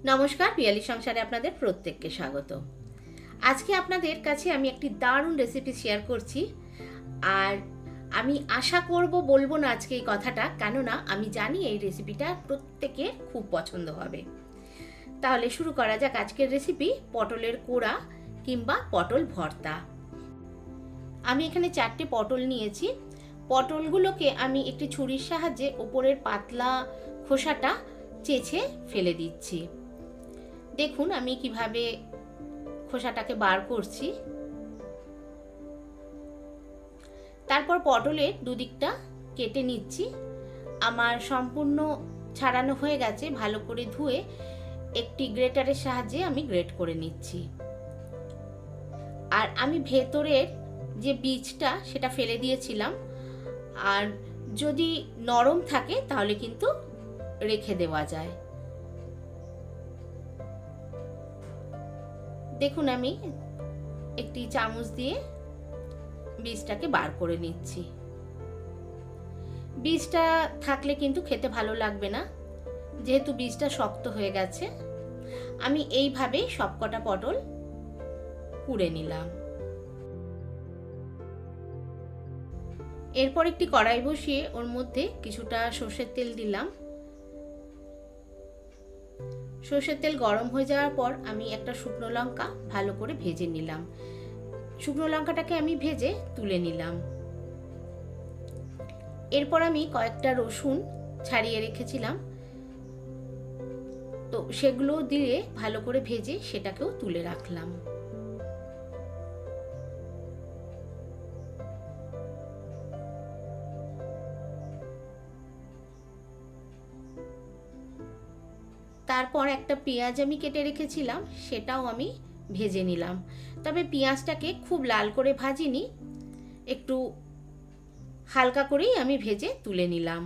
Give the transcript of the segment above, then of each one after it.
নমস্কার, পিয়ালি সংসারে আপনাদের প্রত্যেককে স্বাগত। আজকে আপনাদের কাছে আমি একটি দারুণ রেসিপি শেয়ার করছি। আর আমি আশা করব, বলবো না আজকে এই কথাটা, কেননা আমি জানি এই রেসিপিটা প্রত্যেকের খুব পছন্দ হবে। তাহলে শুরু করা যাক আজকের রেসিপি, পটলের কোড়া কিংবা পটল ভর্তা। আমি এখানে 4টে পটল নিয়েছি। পটলগুলোকে আমি একটি ছুরির সাহায্যে ওপরের পাতলা খোসাটা চেঁচে ফেলে দিচ্ছি। দেখুন আমি কিভাবে খোসাটাকে বার করছি। তারপর পটলের দুদিকটা কেটে নিচ্ছি। আমার সম্পূর্ণ ছাড়ানো হয়ে গেছে। ভালো করে ধুয়ে একটি গ্রেটারের সাহায্যে আমি গ্রেট করে নিচ্ছি। আর আমি ভেতরের যে বীজটা সেটা ফেলে দিয়েছিলাম। আর যদি নরম থাকে তাহলে কিন্তু রেখে দেওয়া যায়। দেখুন আমি একটি চামচ দিয়ে বীজটাকে বার করে নিচ্ছি। বীজটা থাকলে কিন্তু খেতে ভালো লাগবে না, যেহেতু বীজটা শক্ত হয়ে গেছে। আমি এইভাবেই সবকটা পটল কুড়ে নিলাম। এরপর একটি কড়াই বসিয়ে ওর মধ্যে কিছুটা সর্ষের তেল দিলাম। সর্ষের তেল গরম হয়ে যাওয়ার পর আমি একটা শুকনো লঙ্কা ভালো করে ভেজে নিলাম। শুকনো লঙ্কাটাকে আমি ভেজে তুলে নিলাম। এরপর আমি কয়েকটা রসুন ছাড়িয়ে রেখেছিলাম, তো সেগুলো দিয়ে ভালো করে ভেজে সেটাকেও তুলে রাখলাম। তারপর একটা পেঁয়াজ আমি কেটে রেখেছিলাম, সেটাও আমি ভেজে নিলাম। তবে পেঁয়াজটাকে খুব লাল করে ভাজিনি, একটু হালকা করেই আমি ভেজে তুলে নিলাম।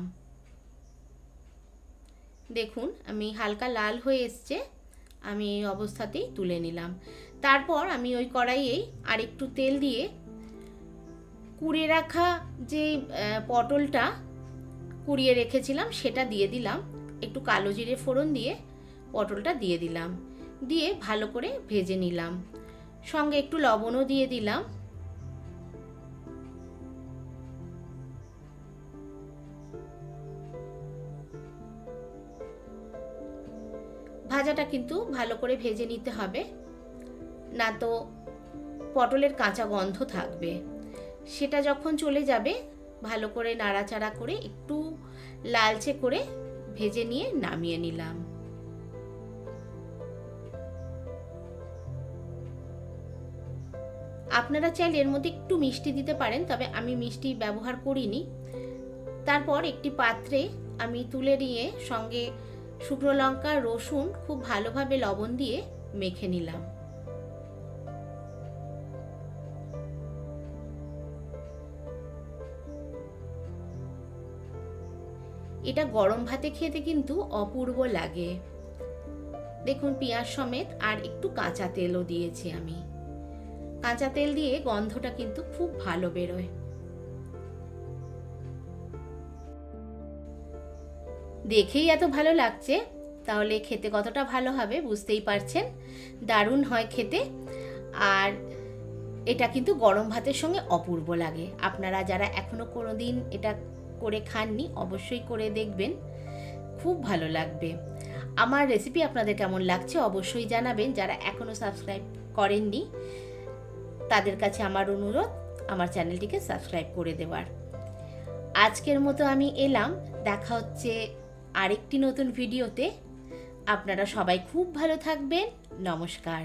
দেখুন আমি হালকা লাল হয়ে এসছে, আমি এই অবস্থাতেই তুলে নিলাম। তারপর আমি ওই কড়াইয়েই আর একটু তেল দিয়ে কুড়িয়ে রাখা যে পটলটা কুড়িয়ে রেখেছিলাম সেটা দিয়ে দিলাম। একটু কালো জিরে ফোড়ন দিয়ে পটলটা দিয়ে দিলাম, দিয়ে ভালো করে ভেজে নিলাম। সঙ্গে একটু লবণও দিয়ে দিলাম। ভাজাটা কিন্তু ভালো করে ভেজে নিতে হবে, না তো পটলের কাঁচা গন্ধ থাকবে। সেটা যখন চলে যাবে ভালো করে নাড়াচাড়া করে একটু লালচে করে ভেজে নিয়ে নামিয়ে নিলাম। আপনারা চাইলে এর মধ্যে একটু মিষ্টি দিতে পারেন, তবে আমি মিষ্টি ব্যবহার করিনি। তারপর একটি পাত্রে আমি তুলে নিয়ে সঙ্গে শুকনো লঙ্কা, রসুন খুব ভালোভাবে লবণ দিয়ে মেখে নিলাম। এটা গরম ভাতে খেতে কিন্তু অপূর্ব লাগে। দেখুন পেঁয়াজ সমেত আর একটু কাঁচা তেলও দিয়েছি আমি। কাঁচা তেল দিয়ে গন্ধটা কিন্তু খুব ভালো বেরোয়। দেখেই এত ভালো লাগছে, তাহলে খেতে কতটা ভালো হবে বুঝতেই পারছেন। দারুণ হয় খেতে। আর এটা কিন্তু গরম ভাতের সঙ্গে অপূর্ব লাগে। আপনারা যারা এখনো কোনোদিন এটা করে খাননি অবশ্যই করে দেখবেন, খুব ভালো লাগবে। আমার রেসিপি আপনাদের কেমন লাগছে অবশ্যই জানাবেন। যারা এখনো সাবস্ক্রাইব করেননি তাদের কাছে আমার অনুরোধ আমার চ্যানেলটিকে সাবস্ক্রাইব করে দেওয়ার। আজকের মতো আমি এলাম, দেখা হচ্ছে আরেকটি নতুন ভিডিওতে। আপনারা সবাই খুব ভালো থাকবেন। নমস্কার।